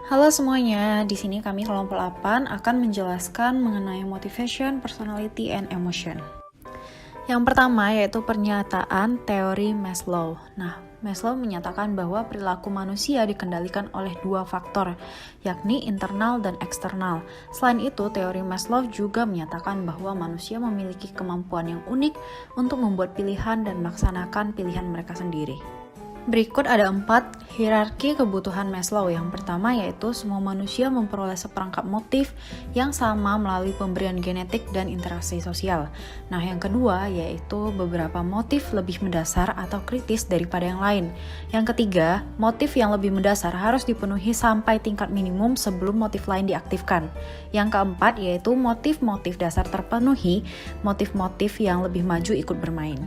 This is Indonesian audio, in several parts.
Halo semuanya, di sini kami kelompok 8 akan menjelaskan mengenai motivation, personality, and emotion. Yang pertama yaitu pernyataan teori Maslow. Nah, Maslow menyatakan bahwa perilaku manusia dikendalikan oleh dua faktor, yakni internal dan eksternal. Selain itu, teori Maslow juga menyatakan bahwa manusia memiliki kemampuan yang unik untuk membuat pilihan dan melaksanakan pilihan mereka sendiri. Berikut ada 4 hierarki kebutuhan Maslow. Yang pertama yaitu semua manusia memperoleh seperangkap motif yang sama melalui pemberian genetik dan interaksi sosial. Nah, yang kedua yaitu beberapa motif lebih mendasar atau kritis daripada yang lain. Yang ketiga, motif yang lebih mendasar harus dipenuhi sampai tingkat minimum sebelum motif lain diaktifkan. Yang keempat yaitu motif-motif dasar terpenuhi, motif-motif yang lebih maju ikut bermain.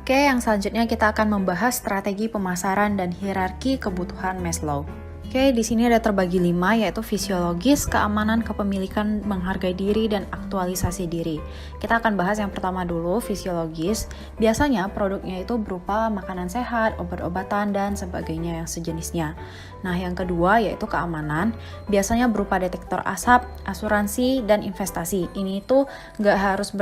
Oke, yang selanjutnya kita akan membahas strategi pemasaran dan hierarki kebutuhan Maslow. Oke, di sini ada terbagi 5 yaitu fisiologis, keamanan, kepemilikan, menghargai diri, dan aktualisasi diri. Kita akan bahas yang pertama dulu, fisiologis. Biasanya produknya itu berupa makanan sehat, obat-obatan, dan sebagainya yang sejenisnya. Nah, yang kedua yaitu keamanan. Biasanya berupa detektor asap, asuransi, dan investasi. Ini tuh nggak harus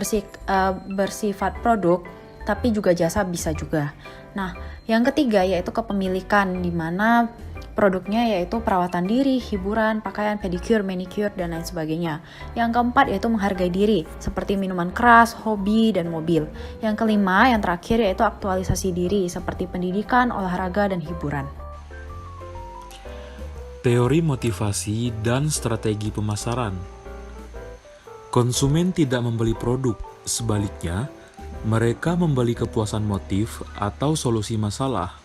bersifat produk, tapi juga jasa bisa juga. Nah, yang ketiga yaitu kepemilikan, di mana produknya yaitu perawatan diri, hiburan, pakaian, pedicure, manicure, dan lain sebagainya. Yang keempat yaitu menghargai diri, seperti minuman keras, hobi, dan mobil. Yang kelima, yang terakhir yaitu aktualisasi diri, seperti pendidikan, olahraga, dan hiburan. Teori motivasi dan strategi pemasaran. Konsumen tidak membeli produk, sebaliknya, mereka membeli kepuasan motif atau solusi masalah.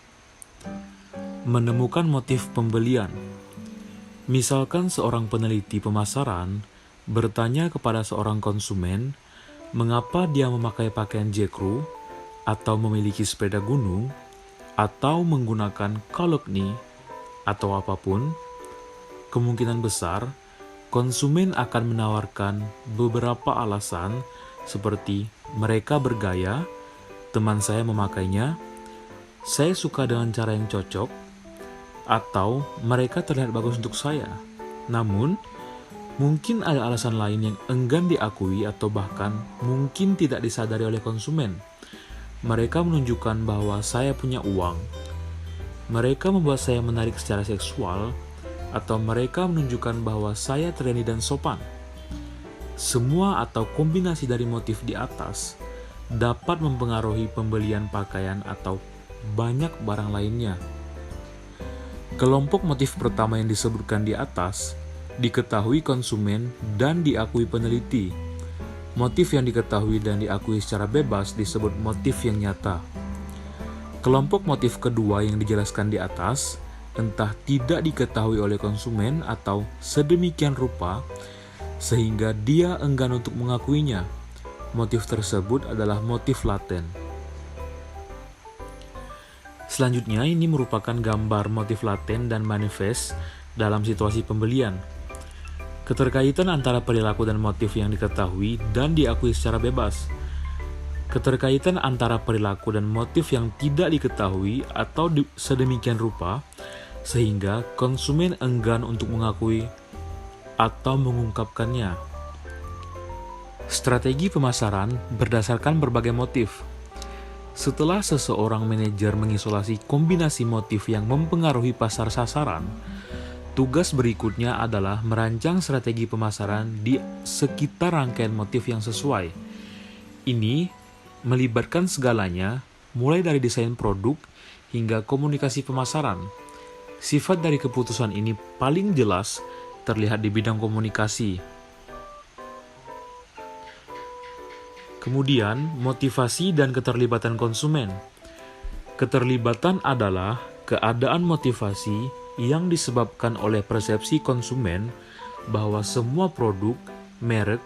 Menemukan motif pembelian. Misalkan seorang peneliti pemasaran bertanya kepada seorang konsumen mengapa dia memakai pakaian J.Crew atau memiliki sepeda gunung atau menggunakan Kalogny atau apapun, kemungkinan besar konsumen akan menawarkan beberapa alasan seperti mereka bergaya, teman saya memakainya, saya suka dengan cara yang cocok, atau mereka terlihat bagus untuk saya. Namun, mungkin ada alasan lain yang enggan diakui atau bahkan mungkin tidak disadari oleh konsumen. Mereka menunjukkan bahwa saya punya uang. Mereka membuat saya menarik secara seksual, atau mereka menunjukkan bahwa saya trendy dan sopan. Semua atau kombinasi dari motif di atas dapat mempengaruhi pembelian pakaian atau banyak barang lainnya. Kelompok motif pertama yang disebutkan di atas diketahui konsumen dan diakui peneliti. Motif yang diketahui dan diakui secara bebas disebut motif yang nyata. Kelompok motif kedua yang dijelaskan di atas entah tidak diketahui oleh konsumen atau sedemikian rupa sehingga dia enggan untuk mengakuinya. Motif tersebut adalah motif laten. Selanjutnya, ini merupakan gambar motif laten dan manifest dalam situasi pembelian. Keterkaitan antara perilaku dan motif yang diketahui dan diakui secara bebas. Keterkaitan antara perilaku dan motif yang tidak diketahui atau sedemikian rupa sehingga konsumen enggan untuk mengakui atau mengungkapkannya. Strategi pemasaran berdasarkan berbagai motif. Setelah seseorang manajer mengisolasi kombinasi motif yang mempengaruhi pasar sasaran, tugas berikutnya adalah merancang strategi pemasaran di sekitar rangkaian motif yang sesuai. Ini melibatkan segalanya, mulai dari desain produk hingga komunikasi pemasaran. Sifat dari keputusan ini paling jelas terlihat di bidang komunikasi. Kemudian, motivasi dan keterlibatan konsumen. Keterlibatan adalah keadaan motivasi yang disebabkan oleh persepsi konsumen bahwa semua produk, merek,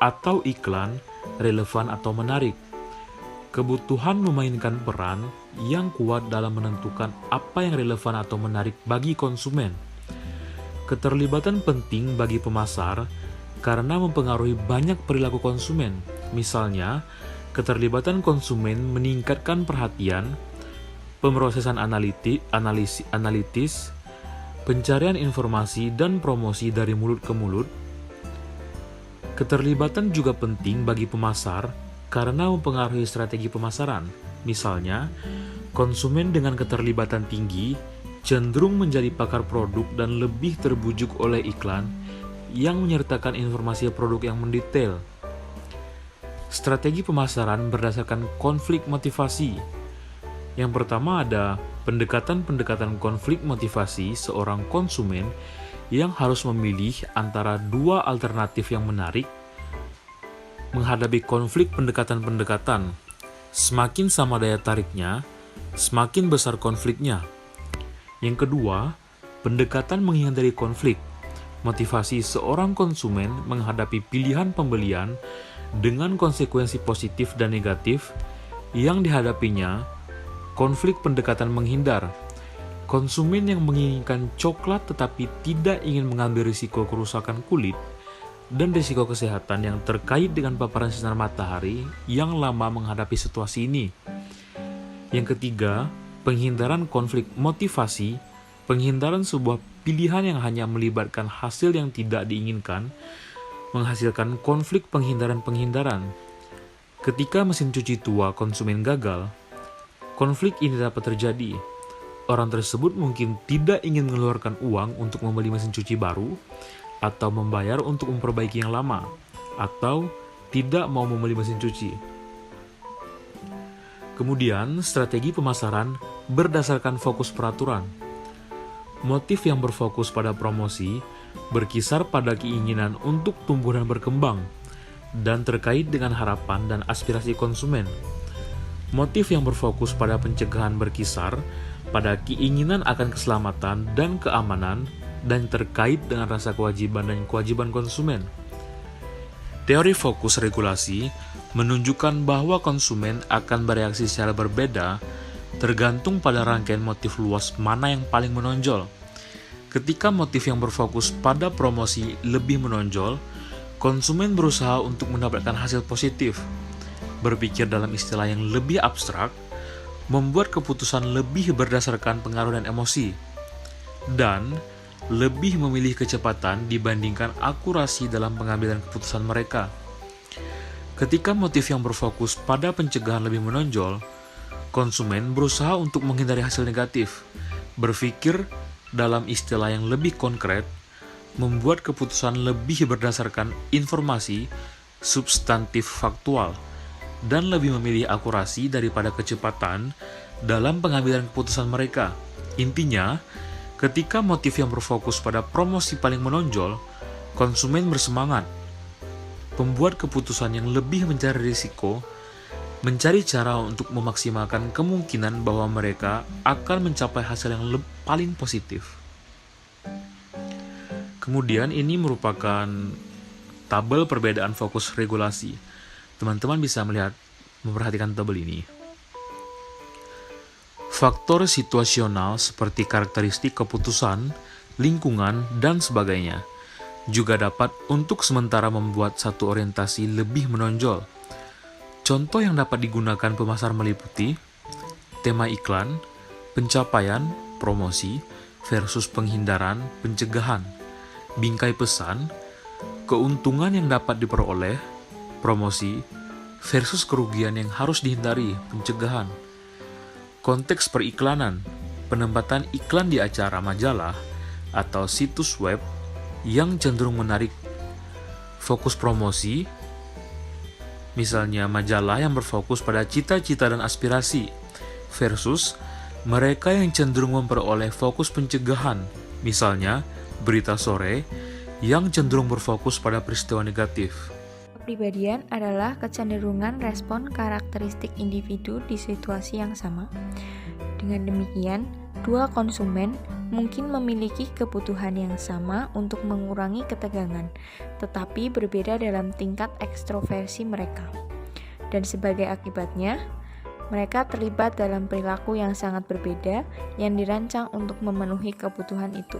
atau iklan relevan atau menarik. Kebutuhan memainkan peran yang kuat dalam menentukan apa yang relevan atau menarik bagi konsumen. Keterlibatan penting bagi pemasar karena mempengaruhi banyak perilaku konsumen. Misalnya, keterlibatan konsumen meningkatkan perhatian, pemrosesan analitis, pencarian informasi dan promosi dari mulut ke mulut. Keterlibatan juga penting bagi pemasar karena mempengaruhi strategi pemasaran. Misalnya, konsumen dengan keterlibatan tinggi cenderung menjadi pakar produk dan lebih terbujuk oleh iklan yang menyertakan informasi produk yang mendetail. Strategi pemasaran berdasarkan konflik motivasi. Yang pertama ada pendekatan-pendekatan konflik motivasi seorang konsumen yang harus memilih antara dua alternatif yang menarik menghadapi konflik pendekatan-pendekatan. Semakin sama daya tariknya, semakin besar konfliknya. Yang kedua, pendekatan menghindari konflik. Motivasi seorang konsumen menghadapi pilihan pembelian dengan konsekuensi positif dan negatif yang dihadapinya. Konflik pendekatan menghindar. Konsumen yang menginginkan coklat tetapi tidak ingin mengambil risiko kerusakan kulit dan risiko kesehatan yang terkait dengan paparan sinar matahari yang lama menghadapi situasi ini. Yang ketiga, penghindaran konflik motivasi. Penghindaran sebuah pilihan yang hanya melibatkan hasil yang tidak diinginkan menghasilkan konflik penghindaran-penghindaran. Ketika mesin cuci tua konsumen gagal, konflik ini dapat terjadi. Orang tersebut mungkin tidak ingin mengeluarkan uang untuk membeli mesin cuci baru, atau membayar untuk memperbaiki yang lama, atau tidak mau membeli mesin cuci. Kemudian, strategi pemasaran berdasarkan fokus peraturan. Motif yang berfokus pada promosi berkisar pada keinginan untuk tumbuh dan berkembang, dan terkait dengan harapan dan aspirasi konsumen. Motif yang berfokus pada pencegahan berkisar pada keinginan akan keselamatan dan keamanan dan terkait dengan rasa kewajiban dan kewajiban konsumen. Teori fokus regulasi menunjukkan bahwa konsumen akan bereaksi secara berbeda tergantung pada rangkaian motif luas mana yang paling menonjol. Ketika motif yang berfokus pada promosi lebih menonjol, konsumen berusaha untuk mendapatkan hasil positif. Berpikir dalam istilah yang lebih abstrak, membuat keputusan lebih berdasarkan pengaruh dan emosi, dan lebih memilih kecepatan dibandingkan akurasi dalam pengambilan keputusan mereka. Ketika motif yang berfokus pada pencegahan lebih menonjol, konsumen berusaha untuk menghindari hasil negatif, berpikir dalam istilah yang lebih konkret, membuat keputusan lebih berdasarkan informasi substantif faktual, dan lebih memilih akurasi daripada kecepatan dalam pengambilan keputusan mereka. Intinya, ketika motif yang berfokus pada promosi paling menonjol, konsumen bersemangat, membuat keputusan yang lebih mencari risiko, mencari cara untuk memaksimalkan kemungkinan bahwa mereka akan mencapai hasil yang paling positif. Kemudian ini merupakan tabel perbedaan fokus regulasi. Teman-teman bisa memperhatikan tabel ini. Faktor situasional seperti karakteristik keputusan, lingkungan, dan sebagainya juga dapat untuk sementara membuat satu orientasi lebih menonjol. Contoh yang dapat digunakan pemasar meliputi tema iklan, pencapaian, promosi, versus penghindaran, pencegahan, bingkai pesan, keuntungan yang dapat diperoleh, promosi, versus kerugian yang harus dihindari, pencegahan. Konteks periklanan, penempatan iklan di acara majalah atau situs web yang cenderung menarik. Fokus promosi, misalnya majalah yang berfokus pada cita-cita dan aspirasi, versus mereka yang cenderung memperoleh fokus pencegahan, misalnya berita sore yang cenderung berfokus pada peristiwa negatif. Kepribadian adalah kecenderungan respon karakteristik individu di situasi yang sama. Dengan demikian, dua konsumen mungkin memiliki kebutuhan yang sama untuk mengurangi ketegangan, tetapi berbeda dalam tingkat ekstroversi mereka. Dan sebagai akibatnya, mereka terlibat dalam perilaku yang sangat berbeda yang dirancang untuk memenuhi kebutuhan itu.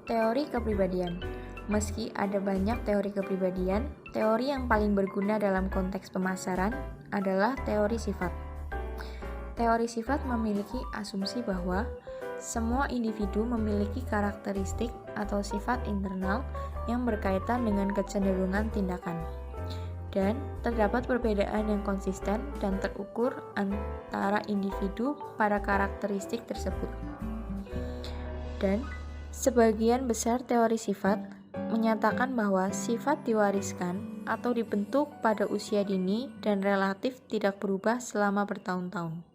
Teori kepribadian. Meski ada banyak teori kepribadian, teori yang paling berguna dalam konteks pemasaran adalah teori sifat. Teori sifat memiliki asumsi bahwa semua individu memiliki karakteristik atau sifat internal yang berkaitan dengan kecenderungan tindakan. Dan terdapat perbedaan yang konsisten dan terukur antara individu pada karakteristik tersebut. Dan sebagian besar teori sifat menyatakan bahwa sifat diwariskan atau dibentuk pada usia dini dan relatif tidak berubah selama bertahun-tahun.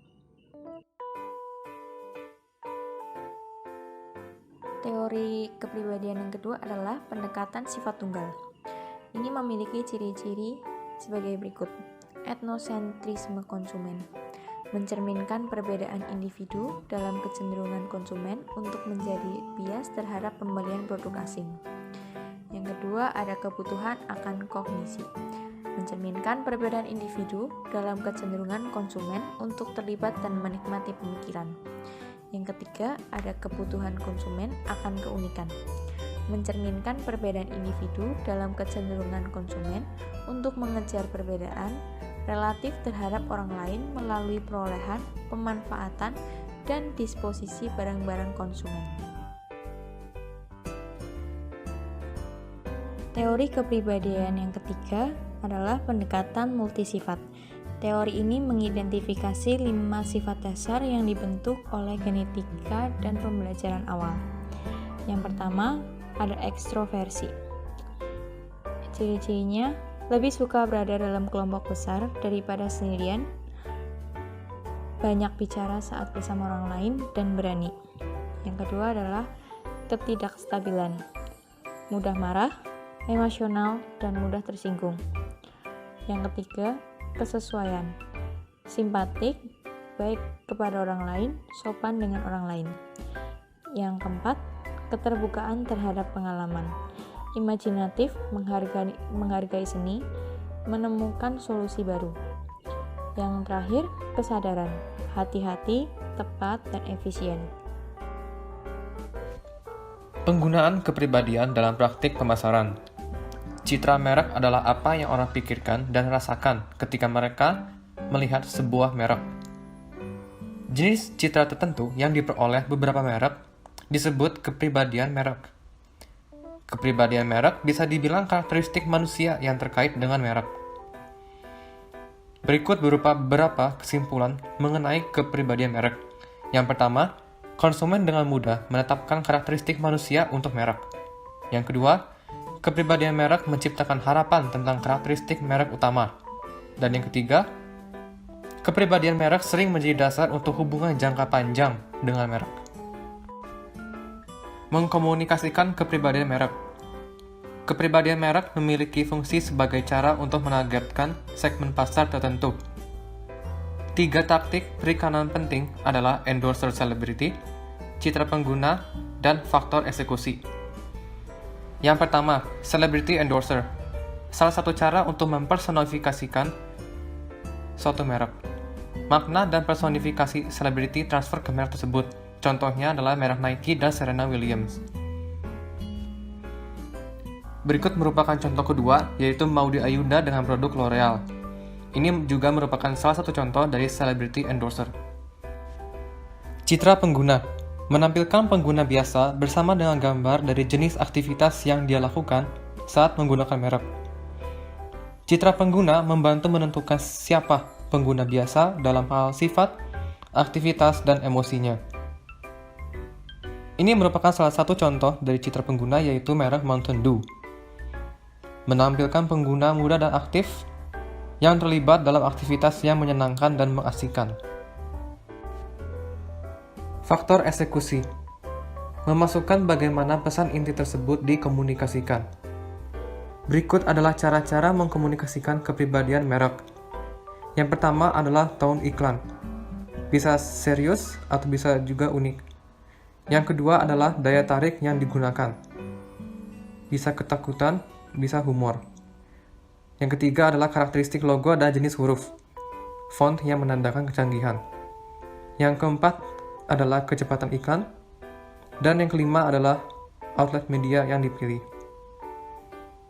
Teori kepribadian yang kedua adalah pendekatan sifat tunggal. Ini memiliki ciri-ciri sebagai berikut. Etnosentrisme konsumen mencerminkan perbedaan individu dalam kecenderungan konsumen untuk menjadi bias terhadap pembelian produk asing. Yang kedua ada kebutuhan akan kognisi, mencerminkan perbedaan individu dalam kecenderungan konsumen untuk terlibat dan menikmati pemikiran. Yang ketiga ada kebutuhan konsumen akan keunikan, mencerminkan perbedaan individu dalam kecenderungan konsumen untuk mengejar perbedaan relatif terhadap orang lain melalui perolehan, pemanfaatan, dan disposisi barang-barang konsumen. Teori kepribadian yang ketiga adalah pendekatan multisifat. Teori ini mengidentifikasi 5 sifat dasar yang dibentuk oleh genetika dan pembelajaran awal. Yang pertama, ada ekstroversi. Ciri-cirinya lebih suka berada dalam kelompok besar daripada sendirian, banyak bicara saat bersama orang lain, dan berani. Yang kedua adalah ketidakstabilan, mudah marah, emosional, dan mudah tersinggung. Yang ketiga, kesesuaian, simpatik, baik kepada orang lain, sopan dengan orang lain. Yang keempat, keterbukaan terhadap pengalaman, imajinatif, menghargai seni, menemukan solusi baru. Yang terakhir, kesadaran, hati-hati, tepat, dan efisien. Penggunaan kepribadian dalam praktik pemasaran. Citra merek adalah apa yang orang pikirkan dan rasakan ketika mereka melihat sebuah merek. Jenis citra tertentu yang diperoleh beberapa merek disebut kepribadian merek. Kepribadian merek bisa dibilang karakteristik manusia yang terkait dengan merek. Berikut beberapa kesimpulan mengenai kepribadian merek. Yang pertama, konsumen dengan mudah menetapkan karakteristik manusia untuk merek. Yang kedua, kepribadian merek menciptakan harapan tentang karakteristik merek utama. Dan yang ketiga, kepribadian merek sering menjadi dasar untuk hubungan jangka panjang dengan merek. Mengkomunikasikan kepribadian merek. Kepribadian merek memiliki fungsi sebagai cara untuk menargetkan segmen pasar tertentu. 3 taktik perikanan penting adalah endorser celebrity, citra pengguna, dan faktor eksekusi. Yang pertama, celebrity endorser. Salah satu cara untuk mempersonifikasikan suatu merek. Makna dan personifikasi selebriti transfer ke merek tersebut. Contohnya adalah merek Nike dan Serena Williams. Berikut merupakan contoh kedua, yaitu Maudy Ayunda dengan produk L'Oreal. Ini juga merupakan salah satu contoh dari celebrity endorser. Citra pengguna. Menampilkan pengguna biasa bersama dengan gambar dari jenis aktivitas yang dia lakukan saat menggunakan merek. Citra pengguna membantu menentukan siapa pengguna biasa dalam hal sifat, aktivitas, dan emosinya. Ini merupakan salah satu contoh dari citra pengguna, yaitu merek Mountain Dew. Menampilkan pengguna muda dan aktif yang terlibat dalam aktivitas yang menyenangkan dan mengasihkan. Faktor eksekusi. Memasukkan bagaimana pesan inti tersebut dikomunikasikan. Berikut adalah cara-cara mengkomunikasikan kepribadian merek. Yang pertama adalah tone iklan. Bisa serius atau bisa juga unik. Yang kedua adalah daya tarik yang digunakan. Bisa ketakutan, bisa humor. Yang ketiga adalah karakteristik logo dan jenis huruf. Font yang menandakan kecanggihan. Yang keempat adalah kecepatan iklan, dan yang kelima adalah outlet media yang dipilih.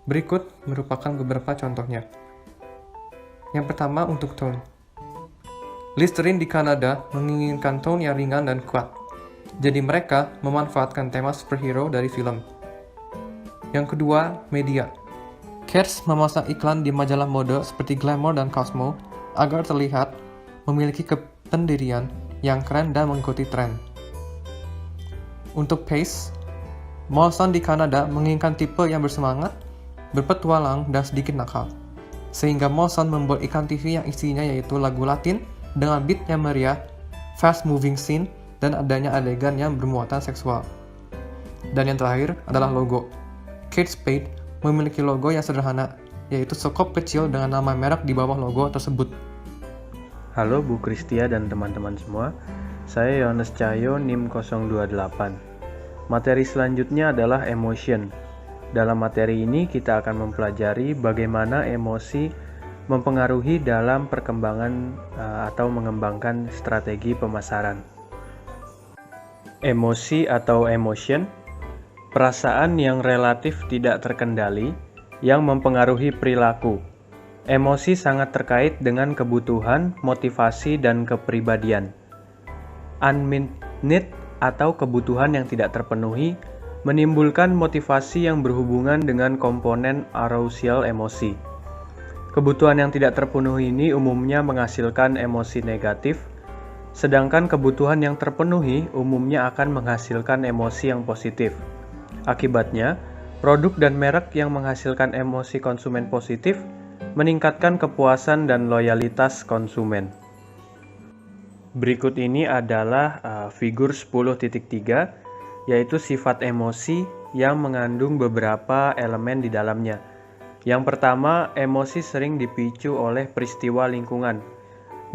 Berikut merupakan beberapa contohnya. Yang pertama untuk tone. Listerine di Kanada menginginkan tone yang ringan dan kuat. Jadi mereka memanfaatkan tema superhero dari film. Yang kedua, media. Kers memasang iklan di majalah mode seperti Glamour dan Cosmo agar terlihat memiliki kependirian yang keren dan mengikuti tren. Untuk Pace, Molson di Kanada menginginkan tipe yang bersemangat, berpetualang, dan sedikit nakal. Sehingga Molson membuat iklan TV yang isinya yaitu lagu Latin dengan beat yang meriah, fast moving scene, dan adanya adegan yang bermuatan seksual. Dan yang terakhir adalah logo. Kate Spade memiliki logo yang sederhana, yaitu sekop kecil dengan nama merek di bawah logo tersebut. Halo Bu Kristia dan teman-teman semua, saya Yohanes Cahyo NIM 028. Materi selanjutnya adalah emotion. Dalam materi ini kita akan mempelajari bagaimana emosi mempengaruhi dalam perkembangan atau mengembangkan strategi pemasaran. Emosi atau emotion, perasaan yang relatif tidak terkendali yang mempengaruhi perilaku. Emosi sangat terkait dengan kebutuhan, motivasi, dan kepribadian. Unmet need atau kebutuhan yang tidak terpenuhi menimbulkan motivasi yang berhubungan dengan komponen arousal emosi. Kebutuhan yang tidak terpenuhi ini umumnya menghasilkan emosi negatif, sedangkan kebutuhan yang terpenuhi umumnya akan menghasilkan emosi yang positif. Akibatnya, produk dan merek yang menghasilkan emosi konsumen positif meningkatkan kepuasan dan loyalitas konsumen. Berikut ini adalah figur 10.3, yaitu sifat emosi yang mengandung beberapa elemen di dalamnya. Yang pertama, emosi sering dipicu oleh peristiwa lingkungan.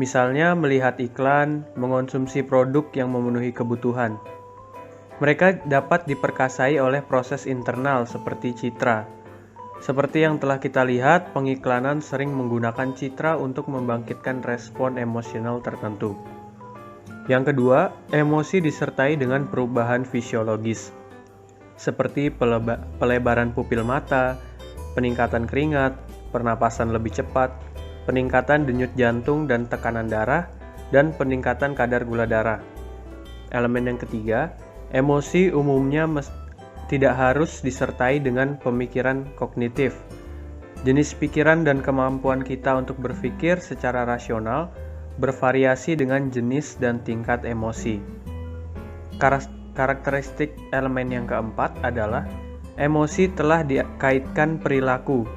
Misalnya melihat iklan, mengonsumsi produk yang memenuhi kebutuhan. Mereka dapat diperkasai oleh proses internal seperti citra. Seperti yang telah kita lihat, pengiklanan sering menggunakan citra untuk membangkitkan respon emosional tertentu. Yang kedua, emosi disertai dengan perubahan fisiologis, seperti pelebaran pupil mata, peningkatan keringat, pernapasan lebih cepat, peningkatan denyut jantung dan tekanan darah, dan peningkatan kadar gula darah. Elemen yang ketiga, emosi umumnya tidak harus disertai dengan pemikiran kognitif. Jenis pikiran dan kemampuan kita untuk berpikir secara rasional bervariasi dengan jenis dan tingkat emosi. Karakteristik elemen yang keempat adalah emosi telah dikaitkan perilaku.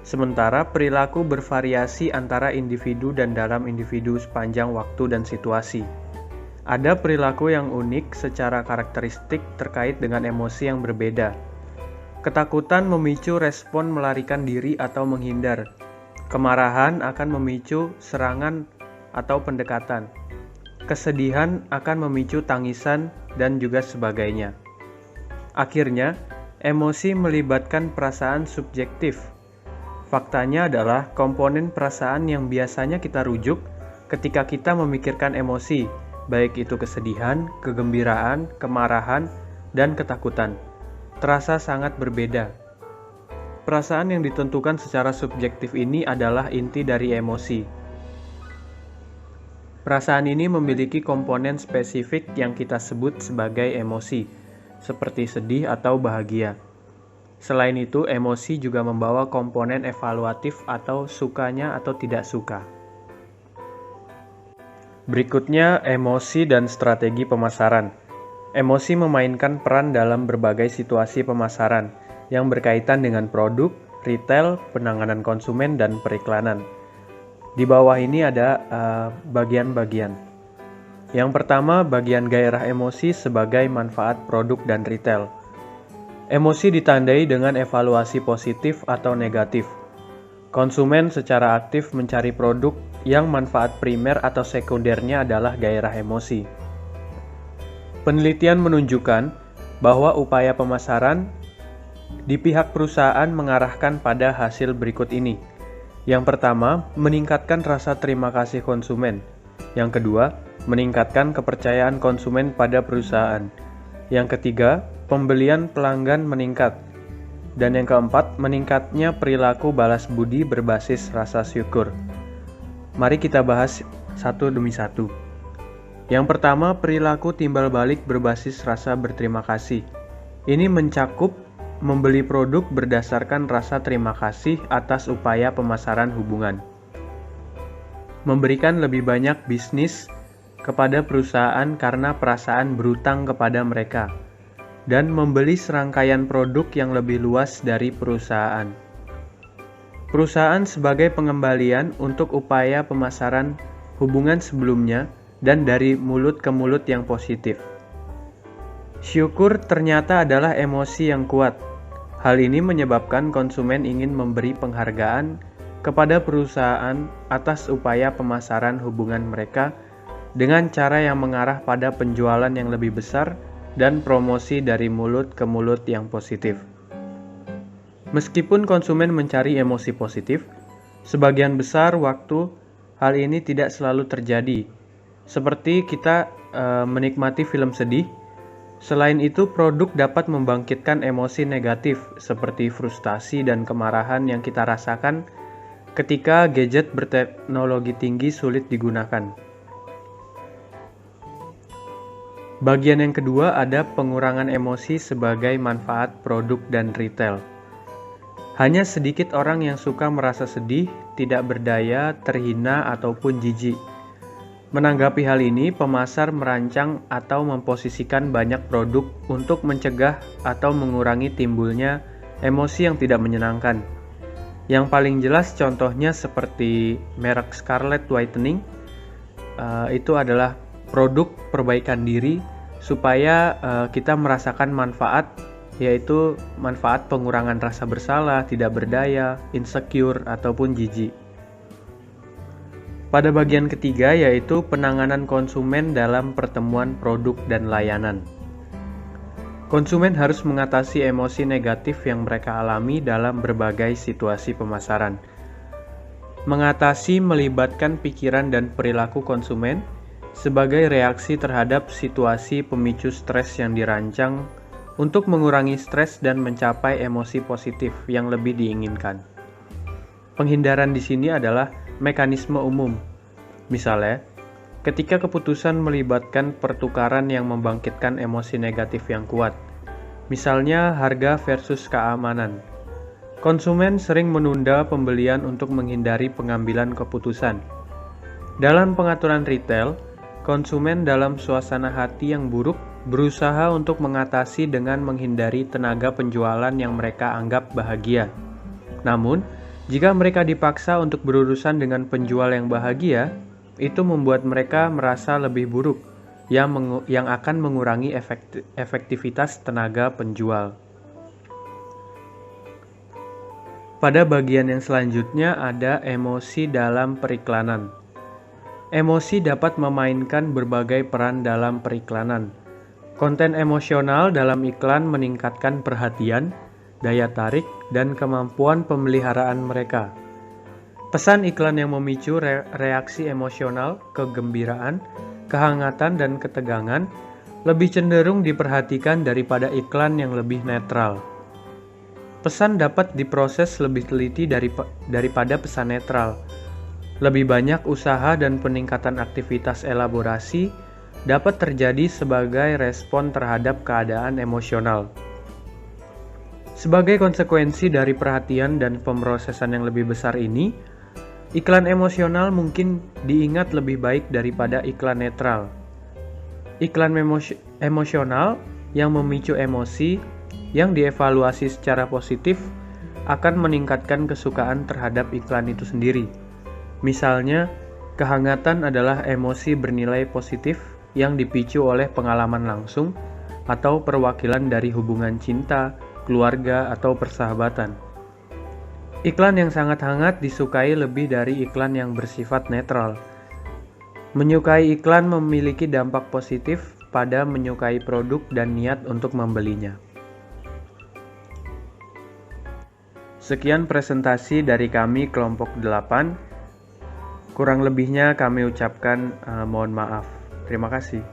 Sementara perilaku bervariasi antara individu dan dalam individu sepanjang waktu dan situasi. Ada perilaku yang unik secara karakteristik terkait dengan emosi yang berbeda. Ketakutan memicu respon melarikan diri atau menghindar. Kemarahan akan memicu serangan atau pendekatan. Kesedihan akan memicu tangisan dan juga sebagainya. Akhirnya, emosi melibatkan perasaan subjektif. Faktanya adalah komponen perasaan yang biasanya kita rujuk ketika kita memikirkan emosi, baik itu kesedihan, kegembiraan, kemarahan, dan ketakutan, terasa sangat berbeda. Perasaan yang ditentukan secara subjektif ini adalah inti dari emosi. Perasaan ini memiliki komponen spesifik yang kita sebut sebagai emosi, seperti sedih atau bahagia. Selain itu, emosi juga membawa komponen evaluatif atau sukanya atau tidak suka. Berikutnya, emosi dan strategi pemasaran. Emosi memainkan peran dalam berbagai situasi pemasaran yang berkaitan dengan produk, retail, penanganan konsumen, dan periklanan. Di bawah ini ada bagian-bagian. Yang pertama, bagian gairah emosi sebagai manfaat produk dan retail. Emosi ditandai dengan evaluasi positif atau negatif. Konsumen secara aktif mencari produk yang manfaat primer atau sekundernya adalah gairah emosi. Penelitian menunjukkan bahwa upaya pemasaran di pihak perusahaan mengarahkan pada hasil berikut ini. Yang pertama, meningkatkan rasa terima kasih konsumen. Yang kedua, meningkatkan kepercayaan konsumen pada perusahaan. Yang ketiga, pembelian pelanggan meningkat. Dan yang keempat, meningkatnya perilaku balas budi berbasis rasa syukur. Mari kita bahas satu demi satu. Yang pertama, perilaku timbal balik berbasis rasa berterima kasih. Ini mencakup membeli produk berdasarkan rasa terima kasih atas upaya pemasaran hubungan. Memberikan lebih banyak bisnis kepada perusahaan karena perasaan berutang kepada mereka, dan membeli serangkaian produk yang lebih luas dari perusahaan. Perusahaan sebagai pengembalian untuk upaya pemasaran hubungan sebelumnya dan dari mulut ke mulut yang positif. Syukur ternyata adalah emosi yang kuat. Hal ini menyebabkan konsumen ingin memberi penghargaan kepada perusahaan atas upaya pemasaran hubungan mereka dengan cara yang mengarah pada penjualan yang lebih besar dan promosi dari mulut ke mulut yang positif. Meskipun konsumen mencari emosi positif, sebagian besar waktu hal ini tidak selalu terjadi. Seperti kita menikmati film sedih, selain itu produk dapat membangkitkan emosi negatif seperti frustasi dan kemarahan yang kita rasakan ketika gadget berteknologi tinggi sulit digunakan. Bagian yang kedua ada pengurangan emosi sebagai manfaat produk dan retail. Hanya sedikit orang yang suka merasa sedih, tidak berdaya, terhina, ataupun jijik. Menanggapi hal ini, pemasar merancang atau memposisikan banyak produk untuk mencegah atau mengurangi timbulnya emosi yang tidak menyenangkan. Yang paling jelas contohnya seperti merek Scarlett Whitening, itu adalah produk perbaikan diri supaya kita merasakan manfaat, yaitu manfaat pengurangan rasa bersalah, tidak berdaya, insecure, ataupun jijik. Pada bagian ketiga yaitu penanganan konsumen dalam pertemuan produk dan layanan. Konsumen harus mengatasi emosi negatif yang mereka alami dalam berbagai situasi pemasaran. Mengatasi melibatkan pikiran dan perilaku konsumen sebagai reaksi terhadap situasi pemicu stres yang dirancang untuk mengurangi stres dan mencapai emosi positif yang lebih diinginkan. Penghindaran di sini adalah mekanisme umum. Misalnya, ketika keputusan melibatkan pertukaran yang membangkitkan emosi negatif yang kuat, misalnya harga versus keamanan, konsumen sering menunda pembelian untuk menghindari pengambilan keputusan. Dalam pengaturan retail, konsumen dalam suasana hati yang buruk berusaha untuk mengatasi dengan menghindari tenaga penjualan yang mereka anggap bahagia. Namun, jika mereka dipaksa untuk berurusan dengan penjual yang bahagia, itu membuat mereka merasa lebih buruk, yang akan mengurangi efektivitas tenaga penjual. Pada bagian yang selanjutnya ada emosi dalam periklanan. Emosi dapat memainkan berbagai peran dalam periklanan. Konten emosional dalam iklan meningkatkan perhatian, daya tarik, dan kemampuan pemeliharaan mereka. Pesan iklan yang memicu reaksi emosional, kegembiraan, kehangatan, dan ketegangan lebih cenderung diperhatikan daripada iklan yang lebih netral. Pesan dapat diproses lebih teliti daripada pesan netral. Lebih banyak usaha dan peningkatan aktivitas elaborasi dapat terjadi sebagai respon terhadap keadaan emosional. Sebagai konsekuensi dari perhatian dan pemrosesan yang lebih besar ini, iklan emosional mungkin diingat lebih baik daripada iklan netral. Iklan emosional yang memicu emosi yang dievaluasi secara positif akan meningkatkan kesukaan terhadap iklan itu sendiri. Misalnya, kehangatan adalah emosi bernilai positif yang dipicu oleh pengalaman langsung atau perwakilan dari hubungan cinta, keluarga, atau persahabatan. Iklan yang sangat hangat disukai lebih dari iklan yang bersifat netral. Menyukai iklan memiliki dampak positif pada menyukai produk dan niat untuk membelinya. Sekian presentasi dari kami kelompok 8. Kurang lebihnya kami ucapkan mohon maaf. Terima kasih.